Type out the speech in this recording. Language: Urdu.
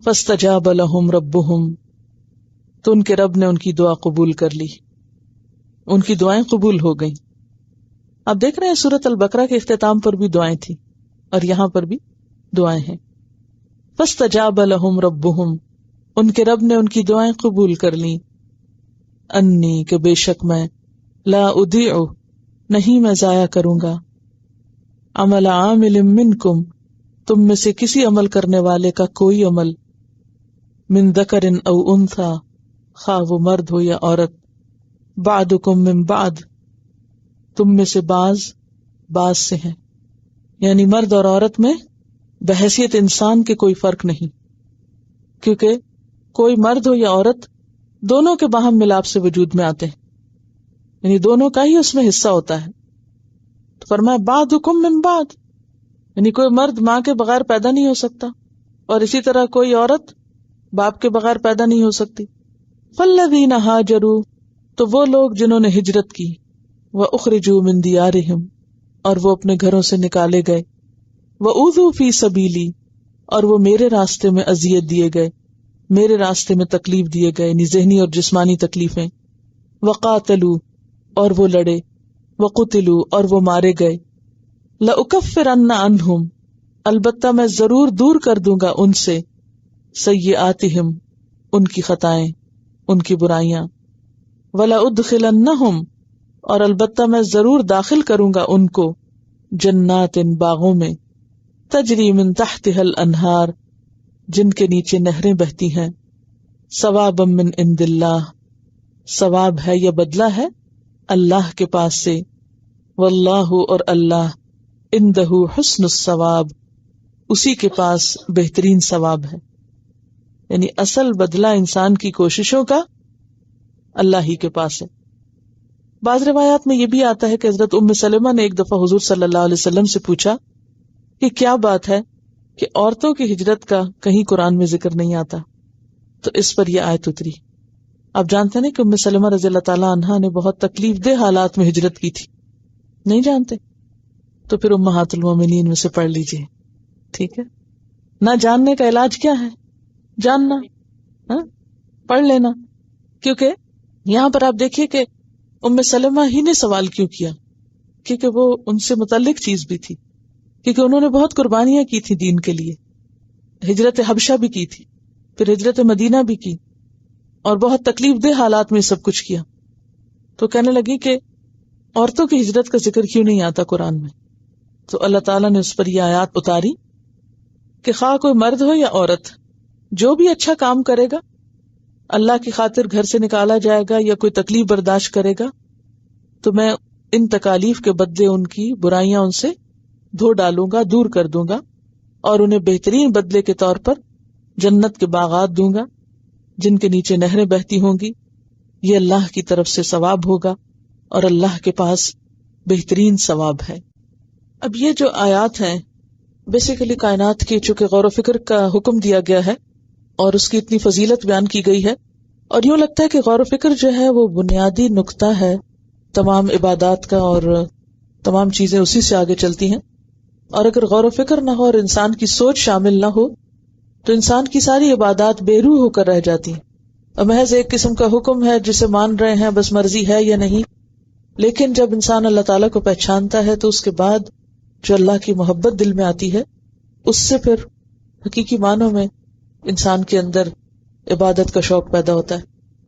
فاستجاب لهم ربهم، تو ان کے رب نے ان کی دعا قبول کر لی، ان کی دعائیں قبول ہو گئیں. آپ دیکھ رہے ہیں سورۃ البقرہ کے اختتام پر بھی دعائیں تھیں اور یہاں پر بھی دعائیں ہیں. فاستجاب لهم ربهم، ان کے رب نے ان کی دعائیں قبول کر لیں. انی، کہ بے شک میں، لا اضیع، نہیں میں ضائع کروں گا، عمل عامل منکم، تم میں سے کسی عمل کرنے والے کا کوئی عمل، من ذکر او انثی، خواہ وہ مرد ہو یا عورت، بعدکم من بعد، تم میں سے بعض سے ہیں، یعنی مرد اور عورت میں بحیثیت انسان کے کوئی فرق نہیں، کیونکہ کوئی مرد ہو یا عورت دونوں کے باہم ملاپ سے وجود میں آتے ہیں، یعنی دونوں کا ہی اس میں حصہ ہوتا ہے. تو فرمایا بعدکم من بعد، یعنی کوئی مرد ماں کے بغیر پیدا نہیں ہو سکتا اور اسی طرح کوئی عورت باپ کے بغیر پیدا نہیں ہو سکتی. فالذین ہاجروا، تو وہ لوگ جنہوں نے ہجرت کی، واخرجوا من دیارہم، اور وہ اپنے گھروں سے نکالے گئے، واوذوا فی سبیلی، اور وہ میرے راستے میں اذیت دیے گئے، میرے راستے میں تکلیف دیے گئے، یعنی ذہنی اور جسمانی تکلیفیں. وقاتلوا، اور وہ لڑے، وقتلوا، اور وہ مارے گئے. لأکفرن عنہم، البتہ میں ضرور دور کر دوں گا ان سے، سیئاتہم، ان کی خطائیں، ان کی برائیاں. ولأدخلنہم، اور البتہ میں ضرور داخل کروں گا ان کو، جنات، باغوں میں، تجری من تحتها الانہار، جن کے نیچے نہریں بہتی ہیں، ثوابا من عند اللہ، ثواب ہے یا بدلہ ہے اللہ کے پاس سے، واللہ، اور اللہ، عندہ حسن الثواب، اسی کے پاس بہترین ثواب ہے، یعنی اصل بدلہ انسان کی کوششوں کا اللہ ہی کے پاس ہے. بعض روایات میں یہ بھی آتا ہے کہ حضرت ام سلمہ نے ایک دفعہ حضور صلی اللہ علیہ وسلم سے پوچھا کہ کیا بات ہے کہ عورتوں کی ہجرت کا کہیں قرآن میں ذکر نہیں آتا، تو اس پر یہ آیت اتری. آپ جانتے ہیں کہ ام سلمہ رضی اللہ تعالیٰ عنہا نے بہت تکلیف دہ حالات میں ہجرت کی تھی، نہیں جانتے؟ تو پھر امہات المومنین میں سے پڑھ لیجئے، ٹھیک ہے؟ نہ جاننے کا علاج کیا ہے؟ جاننا، پڑھ لینا. کیونکہ یہاں پر آپ دیکھیے کہ ام سلمہ ہی نے سوال کیوں کیا، کیونکہ وہ ان سے متعلق چیز بھی تھی، کیونکہ انہوں نے بہت قربانیاں کی تھی دین کے لیے، ہجرت حبشہ بھی کی تھی، پھر ہجرت مدینہ بھی کی، اور بہت تکلیف دہ حالات میں سب کچھ کیا. تو کہنے لگی کہ عورتوں کی ہجرت کا ذکر کیوں نہیں آتا قرآن میں؟ تو اللہ تعالیٰ نے اس پر یہ آیات اتاری کہ خواہ کوئی مرد ہو یا عورت، جو بھی اچھا کام کرے گا، اللہ کی خاطر گھر سے نکالا جائے گا یا کوئی تکلیف برداشت کرے گا، تو میں ان تکالیف کے بدلے ان کی برائیاں ان سے دھو ڈالوں گا، دور کر دوں گا، اور انہیں بہترین بدلے کے طور پر جنت کے باغات دوں گا جن کے نیچے نہریں بہتی ہوں گی. یہ اللہ کی طرف سے ثواب ہوگا اور اللہ کے پاس بہترین ثواب ہے. اب یہ جو آیات ہیں بیسیکلی کائنات کی چونکہ غور و فکر کا حکم دیا گیا ہے اور اس کی اتنی فضیلت بیان کی گئی ہے، اور یوں لگتا ہے کہ غور و فکر جو ہے وہ بنیادی نقطہ ہے تمام عبادات کا، اور تمام چیزیں اسی سے آگے چلتی ہیں. اور اگر غور و فکر نہ ہو اور انسان کی سوچ شامل نہ ہو تو انسان کی ساری عبادات بے روح ہو کر رہ جاتی ہیں، اور محض ایک قسم کا حکم ہے جسے مان رہے ہیں، بس مرضی ہے یا نہیں. لیکن جب انسان اللہ تعالیٰ کو پہچانتا ہے تو اس کے بعد جو اللہ کی محبت دل میں آتی ہے، اس سے پھر حقیقی معنوں میں انسان کے اندر عبادت کا شوق پیدا ہوتا ہے.